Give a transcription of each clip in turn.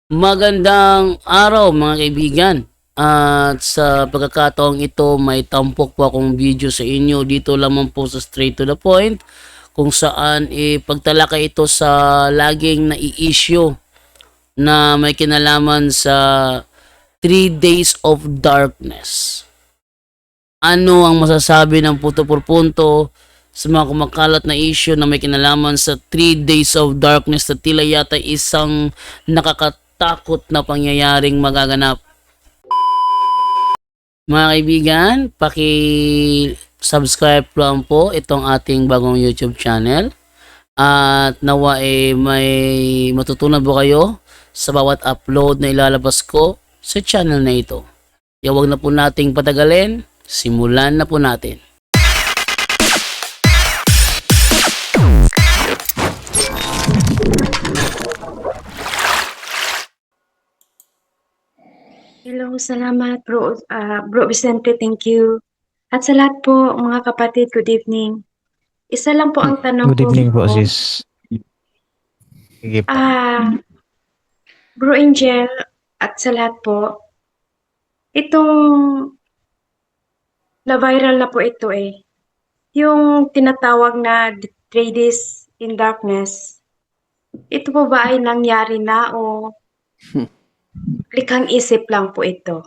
Magandang araw mga kaibigan. At sa pagkakataong ito, may tampok po akong video sa inyo dito lamang po sa Straight to the Point, kung saan pagtalakay ito sa laging nai-issue na may kinalaman sa 3 days of darkness. Ano ang masasabi ng punto por punto sa mga kumakalat na issue na may kinalaman sa 3 days of darkness na tila yata isang nakakatakot na pangyayaring magaganap? Mga kaibigan, paki-subscribe lang po itong ating bagong YouTube channel. At nawa may matutunan po kayo sa bawat upload na ilalabas ko sa channel na ito. Huwag na po nating patagalin, simulan na po natin. Hello, salamat Bro Vicente, thank you. At sa lahat po mga kapatid, good evening. Isa lang po ang tanong Good ko. evening po, sis. Sige po. Bro Angel, at sa lahat po, itong na-viral na po ito yung tinatawag na 3 days in darkness. Ito po ba ay nangyari na o likhang isip lang po ito?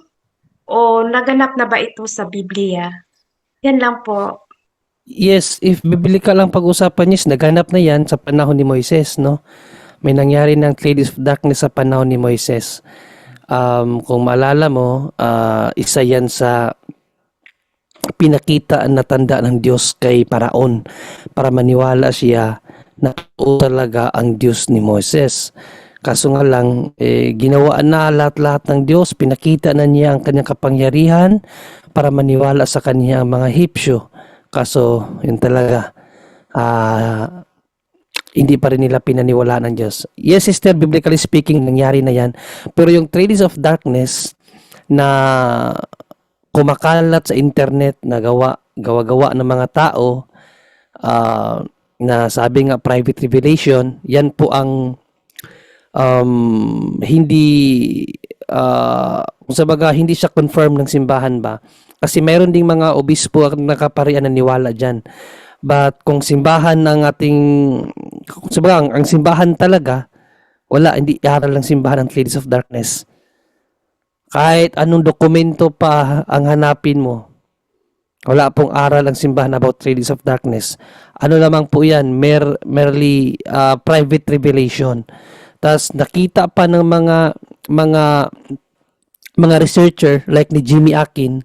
O naganap na ba ito sa Biblia? Yan lang po. Yes, if biblical lang pag-usapan, yes, naganap na yan sa panahon ni Moises, no? May nangyari ng 3 days of darkness sa panahon ni Moises. Kung maalala mo, isa yan sa pinakita na tanda ng Diyos kay Paraon para maniwala siya na totoo talaga ang Diyos ni Moises. Kaso nga lang, ginawa na lahat-lahat ng Diyos, pinakita na niya ang kanyang kapangyarihan para maniwala sa kanya ang mga Hipsyo. Kaso, yun talaga, hindi pa rin nila pinaniwalaan ng Diyos. Yes, sister, biblically speaking, nangyari na yan. Pero yung 3 days of darkness na kumakalat sa internet na gawa-gawa ng mga tao, na sabi nga private revelation, yan po ang hindi kung sabaga hindi siya confirm ng simbahan ba, kasi mayroon ding mga obispo at nakaparian na niwala dyan. But kung simbahan ng ating, kung sabaga ang simbahan talaga, wala, hindi aral ng simbahan ang 3 days of darkness. Kahit anong dokumento pa ang hanapin mo, wala pong aral ang simbahan about 3 days of darkness. Ano lamang po yan, merely private revelation. Tas nakita pa ng mga researcher like ni Jimmy Akin,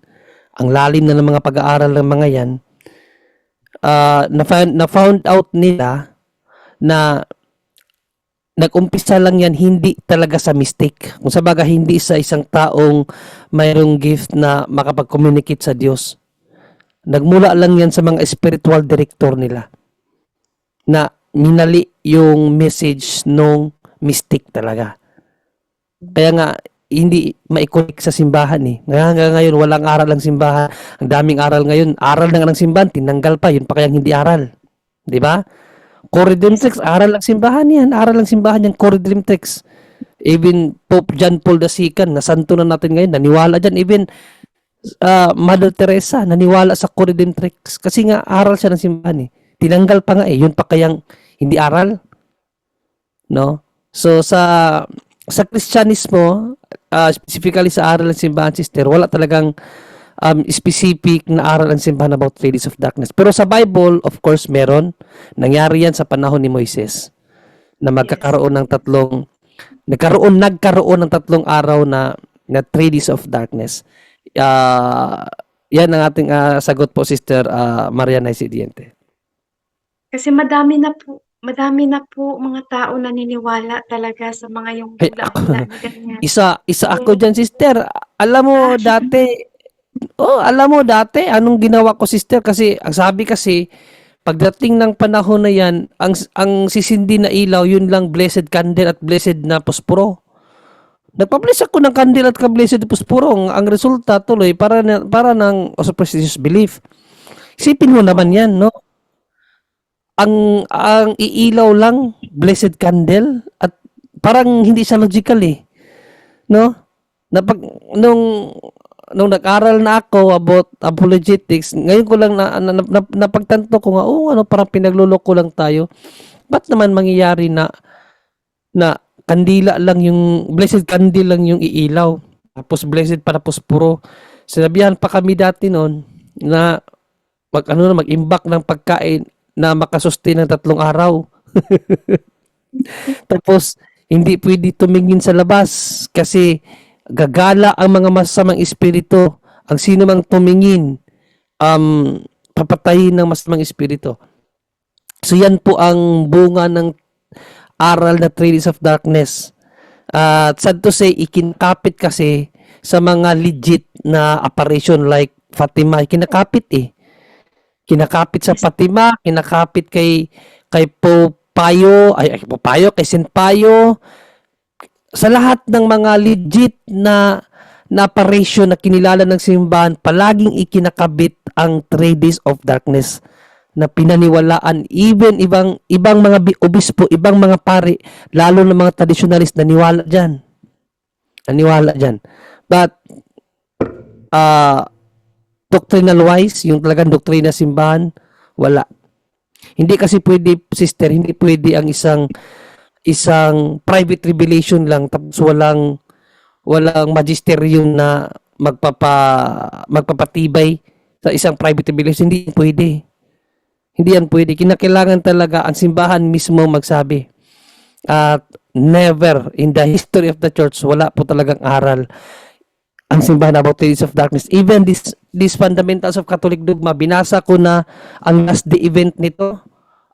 ang lalim na ng mga pag-aaral ng mga yan, na found out nila na nag-umpisa lang yan hindi talaga sa mistake. Kung sa baga, hindi sa isang taong mayroong gift na makapag-communicate sa Diyos. Nagmula lang yan sa mga spiritual director nila na minali yung message nung mystic talaga. Kaya nga, hindi maikulik sa simbahan Hanggang ngayon, walang aral ang simbahan. Ang daming aral ngayon. Aral na nga ng simbahan, tinanggal pa. Yun pa kayang hindi aral. Di ba? Coridimtrix, aral ang simbahan yan. Aral ang simbahan yan, Coridimtrix. Even Pope John Paul II, na santo na natin ngayon, naniwala dyan. Even Mother Teresa, naniwala sa Coridimtrix. Kasi nga, aral siya ng simbahan Tinanggal pa nga Yun pa kayang hindi aral. No? So, sa Kristyanismo, specifically sa aral ng simbahan, sister, wala talagang specific na aral ng simbahan about 3 days of darkness. Pero sa Bible, of course, meron. Nangyari yan sa panahon ni Moises na nagkaroon ng 3 araw na 3 days of darkness. Yan ang ating sagot po, Sister Mariana Isidiente. Kasi madami na po mga tao naniniwala talaga sa mga yung hula-hula na ganyan. Isa ako dyan, sister. Alam mo dati, anong ginawa ko, sister? Kasi, ang sabi kasi, pagdating ng panahon na yan, ang sisindi na ilaw, yun lang blessed candle at blessed na posporo. Nagpa-bless ako ng candle at ka-blessed na posporo. Ang resulta tuloy, para ng superstitious belief. Isipin mo naman yan, no? Ang iilaw lang blessed candle at parang hindi siya logical no? Napag nung nag-aral na ako about apologetics, ngayon ko lang napagtanto ko nga, ano, parang pinagluloko lang tayo. Ba't naman mangyayari na kandila lang yung, blessed candle lang yung iilaw. Tapos blessed para puspuro. Sinabihan pa kami dati noon na mag-imbak ng pagkain na makasustain ng 3 araw. Tapos, hindi pwede tumingin sa labas kasi gagala ang mga masamang espiritu. Ang sino mang tumingin, papatayin ng masamang espiritu. So, yan po ang bunga ng aral na Three Days of Darkness. At sad to say, ikinakapit kasi sa mga legit na apparition like Fatima. Kinakapit eh. Kinakapit sa Fatima, kinakapit kay Pope Payo, Pope Payo, kay Saint Payo, sa lahat ng mga legit na apparition na kinilala ng simbahan, palaging ikinakabit ang 3 Days of Darkness na pinaniwalaan, even ibang mga obispo, ibang mga pari, lalo na mga traditionalist, naniwala dyan. But doctrinal wise, yung talagang doktrina simbahan, wala. Hindi kasi pwede, sister, hindi pwede ang isang private revelation lang tapos walang magisterium na magpapatibay sa isang private revelation. Hindi pwede. Hindi yan pwede. Kinakailangan talaga ang simbahan mismo magsabi. At never in the history of the church, wala po talagang aral ang simbahan about the Days of Darkness. Even these fundamentals of Catholic dogma, binasa ko na ang last day event nito.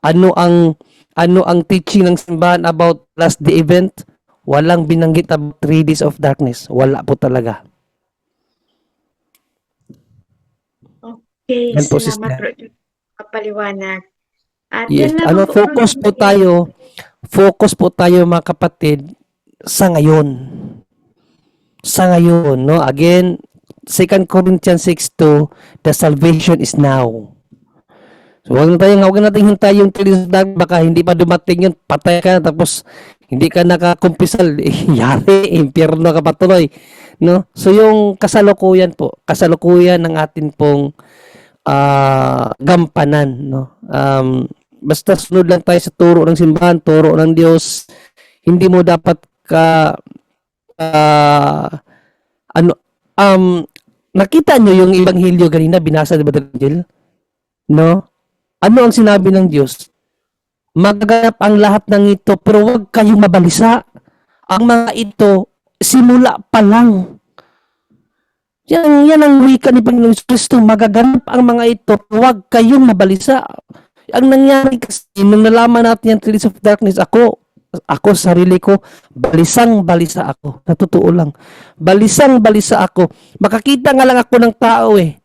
Ano ang teaching ng simbahan about last day event? Walang binanggit about 3 Days of Darkness. Wala po talaga. Okay, Yan po, salamat sister. bro. Kapaliwanag. At Yes. yan lamang po, Focus po tayo mga kapatid sa ngayon. No? Again, 2 Corinthians 6:2, the salvation is now. So, huwag natin hintay yung 3 days of darkness, baka hindi pa dumating yun, patay ka, tapos hindi ka nakakumpisal, yari, impyerno ka patuloy. No? So, yung kasalukuyan ng atin pong gampanan, no? Basta sunod lang tayo sa turo ng simbahan, turo ng Diyos. Hindi mo dapat nakita nyo yung Ebanghelyo kanina, binasa ni Brother Angel? No? Ano ang sinabi ng Diyos? Magaganap ang lahat ng ito, pero huwag kayong mabalisa. Ang mga ito, simula pa lang. Yan ang wika ni Panginoon Kristo. Magaganap ang mga ito, huwag kayong mabalisa. Ang nangyari kasi, nung nalaman natin yung 3 Days of Darkness, ako sarili ko, balisang-balisa ako. Sa totoo lang. Balisang-balisa ako. Makakita nga lang ako ng tao eh.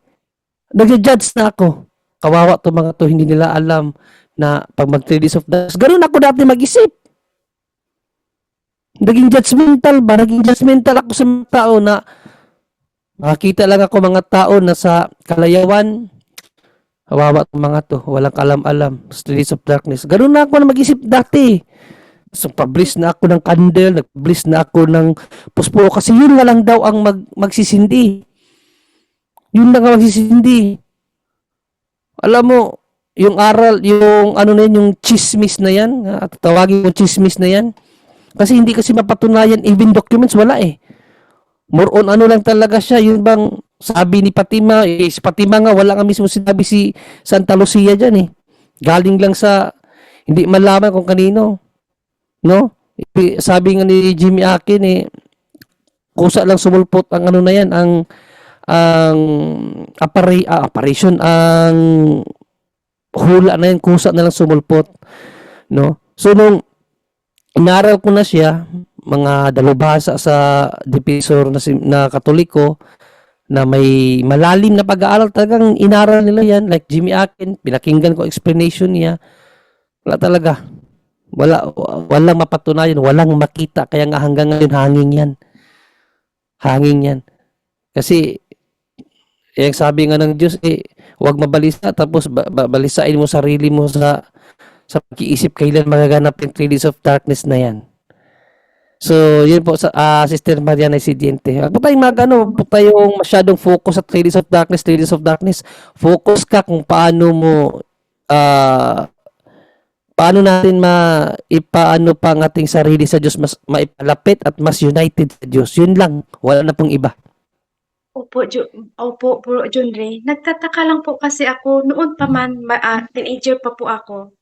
Nag-judge na ako. Kawawa to mga to, hindi nila alam na pag mag 3 Days of Darkness. Ganun ako dati mag-isip. Naging judgmental ako sa mga tao na makakita lang ako mga tao na sa kalayawan. Kawawa to mga to, walang kalam-alam. 3 Days of Darkness. Ganun na ako na mag-isip dati. So, pablis na ako ng candle, nag-bliss na ako ng puspuro kasi yun nga lang daw ang magsisindi. Yun lang ang magsisindi. Alam mo, yung aral, yung yung chismis na yan, tawagin mo chismis na yan, kasi hindi kasi mapatunayan, even documents, wala eh. More on lang talaga siya, yun bang sabi ni Fatima, si Fatima nga, wala nga mismo sinabi si Santa Lucia dyan eh. Galing lang sa, hindi malaman kung kanino. No? Sabi nga ni Jimmy Akin eh, kusa lang sumulpot ang na yan, ang apparition, ang hula na yan, kusa na lang sumulpot. No? So, nung inaral ko na siya, mga dalubhasa sa defensor na Katoliko, na may malalim na pag-aaral, talagang inaral nila yan, like Jimmy Akin, pinakinggan ko explanation niya, wala talaga. Walang mapatunayan, walang makita, kaya nga hanggang ngayon hangin yan. Kasi, yung sabi nga ng Diyos, huwag mabalisa, tapos balisain mo sarili mo sa pag-iisip kailan magaganap yung 3 Days of Darkness na yan. So, yun po sa Sister Mariana Isidente. Huwag po tayong huwag po tayong masyadong focus sa Traders of Darkness, Traders of Darkness. Focus ka kung paano mo ah paano natin ipaano pa ang ating sarili sa Diyos, mas maipalapit at mas united sa Diyos. Yun lang, wala na pong iba. Opo, Bro Junre. Nagtataka lang po kasi ako, noon pa man, teenager pa po ako.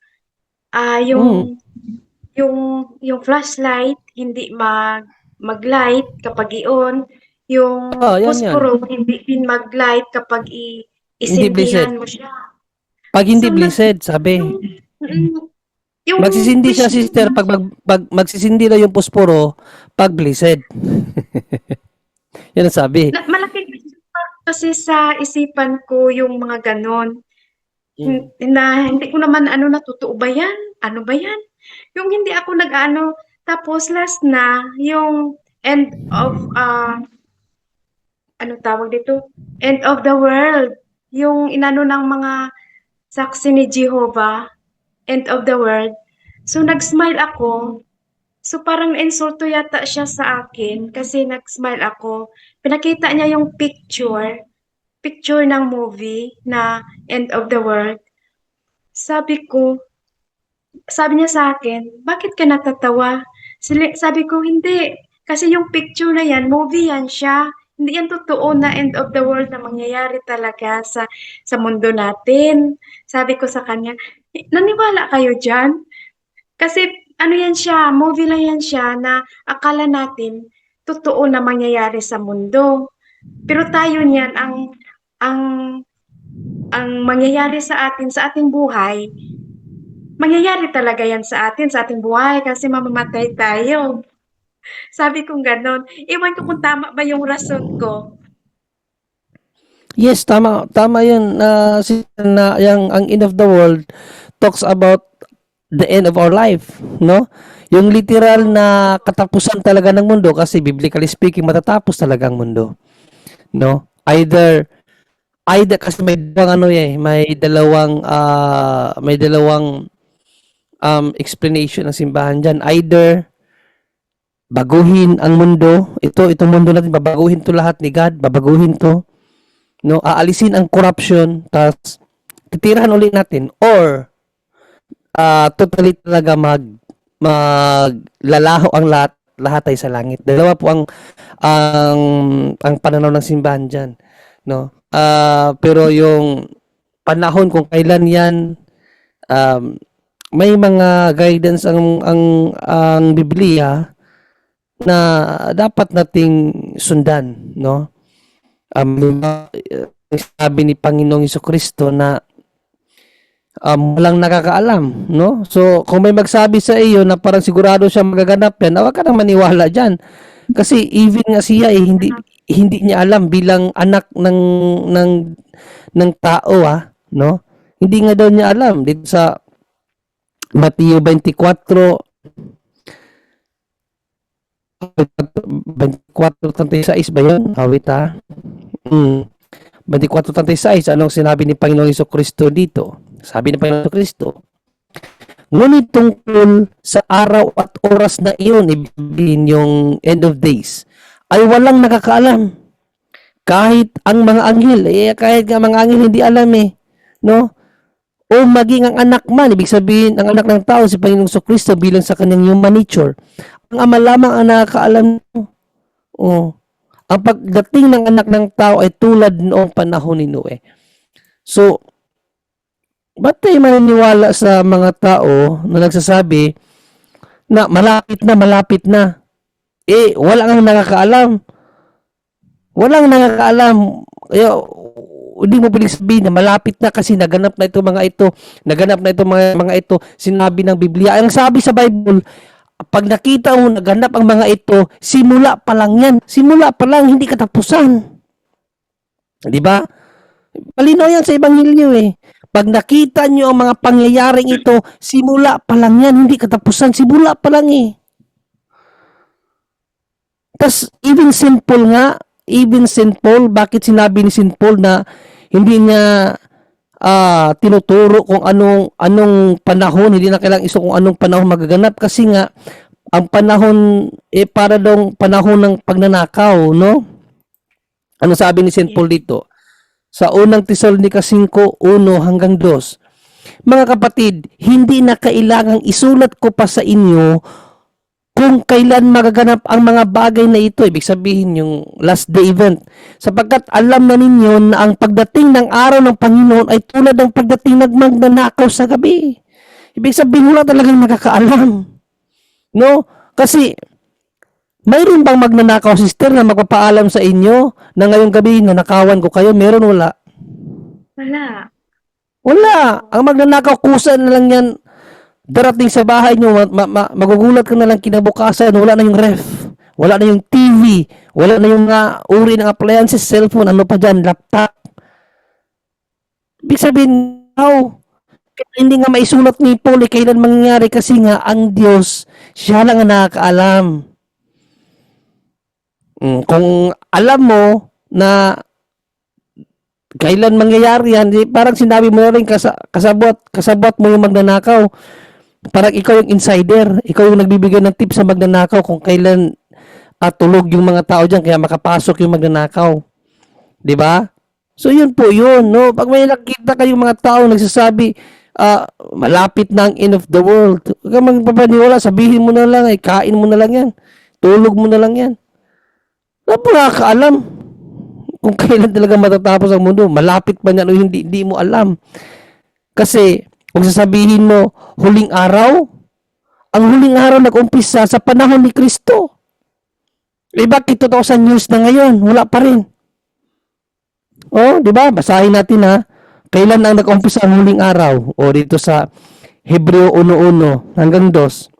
Mm. Yung flashlight, hindi mag-light kapag i-on. Yung Oh, yan. posporo, hindi din mag-light kapag Hindi blessed. isindihan mo siya. Pag hindi So, blessed, sabi. yung Magsisindi siya, wish sister, pag magsisindi na yung posporo, pag blessed. Yan ang sabi. malaking kasi sa isipan ko yung mga ganon. Mm. Na hindi ko naman totoo ba yan? Ano ba yan? Yung hindi ako nag-ano, tapos last na, yung end of, ano tawag dito? End of the world. Yung inano ng mga saksi ni Jehovah, end of the world. So, nag-smile ako. So, parang insulto yata siya sa akin kasi nag-smile ako. Pinakita niya yung picture ng movie na end of the world. Sabi niya sa akin, bakit ka natatawa? Sabi ko, hindi. Kasi yung picture na yan, movie yan siya. Hindi yan totoo na end of the world na mangyayari talaga sa mundo natin. Sabi ko sa kanya, naniwala kayo dyan? Kasi ano yan siya, movie lang yan siya na akala natin totoo na mangyayari sa mundo. Pero tayo niyan, ang mangyayari sa ating buhay, mangyayari talaga yan sa ating buhay kasi mamamatay tayo. Sabi kong gano'n. Ewan ko kung tama ba yung rason ko. Yes, tama yun, na ang end of the world talks about the end of our life, no? Yung literal na katapusan talaga ng mundo kasi biblically speaking, matatapos talaga ang mundo, no? Either kasi may dalawang explanation ng simbahan diyan. Either baguhin ang mundo, itong mundo natin, babaguhin to lahat ni God, babaguhin to, no? Aalisin ang corruption, tas titirahan ulit natin, or totally talaga maglalaho ang lahat ay sa langit. Dalawa po ang pananaw ng simbahan diyan, no? Pero yung panahon kung kailan yan, may mga guidance ang Biblia na dapat nating sundan, no? Sabi ni Panginoong Jesucristo na walang nakakaalam, no? So, kung may magsabi sa iyo na parang sigurado siya magaganap yan, huwag ka nang maniwala dyan. Kasi even nga siya hindi niya alam bilang anak ng tao, no? Hindi nga daw niya alam dito sa Mateo 24 24:36 ba yun? Awit 24:36, anong sinabi ni Panginoong Jesucristo dito? Sabi ni Panginoong Jesucristo, ngunit tungkol sa araw at oras na iyon, ibig sabihin yung end of days, ay walang nakakaalam. Kahit ang mga anghel, kahit nga mga anghel hindi alam no? O maging ang anak man, ibig sabihin ang anak ng tao, si Panginoong Jesucristo bilang sa kanyang human nature. Ang ama lamang ang nakakaalam nito. Ang pagdating ng anak ng tao ay tulad noong panahon ni Noe. So, ba't tayo maniniwala sa mga tao na nagsasabi na malapit na? Walang nakakaalam. Walang nakakaalam. Kaya, hindi mo piling sabihin na malapit na kasi naganap na ito mga ito. Naganap na ito mga ito. Sinabi ng Biblia. Ang sabi sa Bible, pag nakita mo naganap ang mga ito, simula pa lang yan. Simula pa lang, hindi katapusan. Di ba? Malinaw yan sa Ebanghelyo Pag nakita nyo ang mga pangyayaring ito, simula pa lang yan, hindi katapusan. Simula pa lang Tas even St. Paul, bakit sinabi ni St. Paul na hindi niya tinuturo kung anong panahon, hindi na kailangang iso kung anong panahon magaganap kasi nga ang panahon, para daw panahon ng pagnanakaw, no? Ano sabi ni St. Paul dito? Sa unang Tesalonica 5:1-2, mga kapatid, hindi na kailangang isulat ko pa sa inyo kung kailan magaganap ang mga bagay na ito. Ibig sabihin yung last day event. Sapagkat alam na ninyo na ang pagdating ng araw ng Panginoon ay tulad ng pagdating ng magnanakaw sa gabi. Ibig sabihin, wala talagang nakakaalam. No? Kasi, mayroon bang magnanakaw, sister, na magpapaalam sa inyo na ngayong gabi nanakawan ko kayo? Meron, wala? Wala. Wala. Ang magnanakaw, kusa na lang yan. Darating sa bahay nyo, magugulat ka na lang kinabukasan, wala na yung ref, wala na yung TV, wala na yung uri ng appliances, cellphone, ano pa dyan, laptop. Ibig sabihin, hindi nga maisulat ni Paul kailan mangyayari kasi nga ang Diyos, siya lang ang nakakaalam. Kung alam mo na kailan mangyayari yan, parang sinabi mo na rin kasabot mo yung magnanakaw. Parang ikaw yung insider, ikaw yung nagbibigay ng tips sa magnanakaw kung kailan tulog yung mga tao dyan kaya makapasok yung magnanakaw. 'Di ba? So yun po yun, no? Pag may nakita kayong mga tao nagsasabi, malapit na ang end of the world, huwag kang magpapaniwala, sabihin mo na lang, kain mo na lang yan, tulog mo na lang yan. Wala po nakakaalam kung kailan talaga matatapos ang mundo. Malapit pa yan o hindi mo alam. Kasi kung sasabihin mo, huling araw, ang huling araw nag-umpisa sa panahon ni Kristo. Bakit 2,000 years na ngayon? Wala pa rin. Di ba? Basahin natin ha. Kailan ang nag-umpisa ang huling araw? Dito sa Hebreo 1:1-2.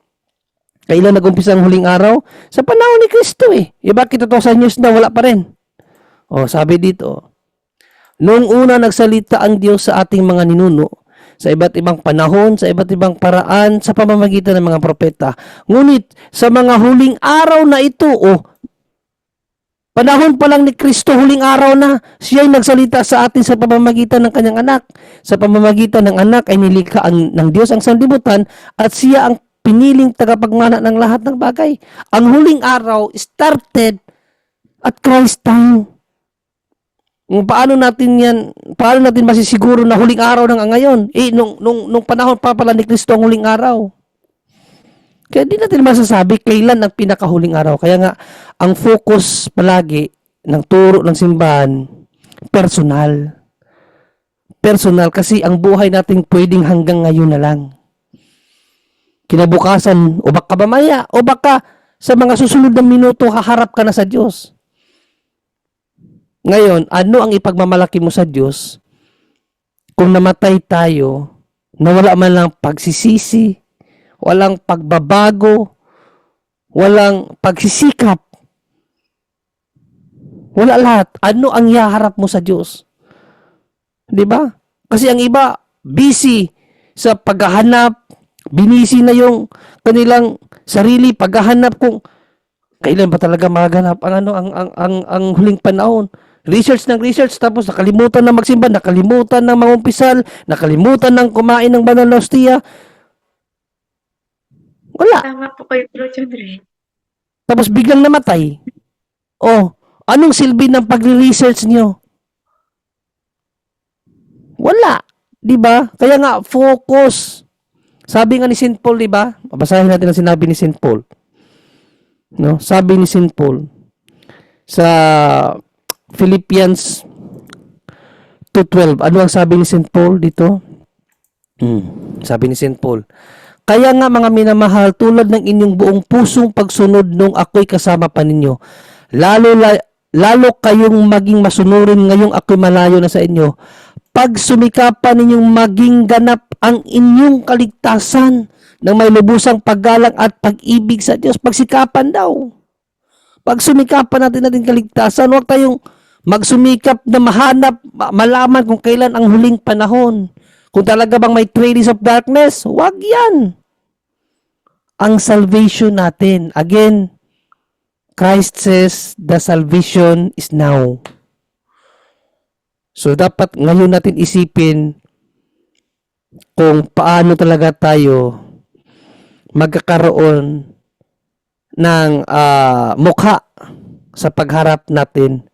Kailan nag-umpisa ang huling araw? Sa panahon ni Kristo Bakit 2,000 years na wala pa rin? Sabi dito, noong una nagsalita ang Diyos sa ating mga ninuno, sa iba't ibang panahon, sa iba't ibang paraan, sa pamamagitan ng mga propeta. Ngunit, sa mga huling araw na ito, panahon pa lang ni Kristo, huling araw na, siya ay nagsalita sa atin sa pamamagitan ng kanyang anak. Sa pamamagitan ng anak ay nilikha ng Diyos ang sanlibutan at siya ang piniling tagapagmana ng lahat ng bagay. Ang huling araw started at Christ time. Paano natin masisiguro na huling araw ng ngayon? Nung panahon pa pala ni Kristo ang huling araw. Kaya di natin masasabi kailan ang pinakahuling araw. Kaya nga, ang focus palagi ng turo ng simbahan, personal. Personal kasi ang buhay natin pwedeng hanggang ngayon na lang. Kinabukasan, o baka mamaya, o baka sa mga susunod na minuto, haharap ka na sa Diyos. Ngayon, ano ang ipagmamalaki mo sa Diyos kung namatay tayo na wala man lang pagsisisi, walang pagbabago, walang pagsisikap, wala lahat. Ano ang ihaharap mo sa Diyos? 'Di ba? Kasi ang iba, busy sa paghahanap, binisi na yung kanilang sarili, paghahanap kung kailan ba talaga maganap ang huling panahon. Research ng research, tapos nakalimutan na magsimba, nakalimutan ng mangumpisal, nakalimutan ng kumain ng banal na hostia. Wala. Tama po kayo, Brother Andre. Tapos biglang namatay. Anong silbi ng pagre-research nyo? Wala. Diba? Kaya nga, focus. Sabi nga ni St. Paul, diba? Babasahin natin ang sinabi ni St. Paul. No? Sabi ni St. Paul sa Philippians 2:12. Ano ang sabi ni St. Paul dito? Sabi ni St. Paul, kaya nga mga minamahal, tulad ng inyong buong pusong pagsunod nung ako'y kasama pa ninyo, lalo kayong maging masunurin ngayong ako'y malayo na sa inyo, pag sumikapan ninyong maging ganap ang inyong kaligtasan ng may lubusang paggalang at pag-ibig sa Diyos. Pagsikapan daw. Pag sumikapan natin kaligtasan, huwag tayong magsumikap na mahanap, malaman kung kailan ang huling panahon. Kung talaga bang may 3 days of darkness, huwag yan. Ang salvation natin, again, Christ says the salvation is now. So dapat ngayon natin isipin kung paano talaga tayo magkakaroon ng mukha sa pagharap natin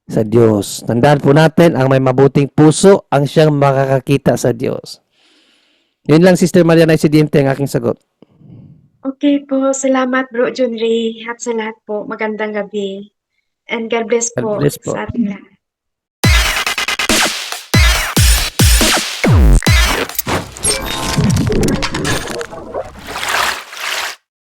sa Diyos. Tandaan po natin, ang may mabuting puso ang siyang makakakita sa Diyos. Yun lang, Sister Mariana Isidinte, ang aking sagot. Okay po, salamat Bro John Ray at sa lahat po. Magandang gabi. And God bless God po bless po. sa ating lahat.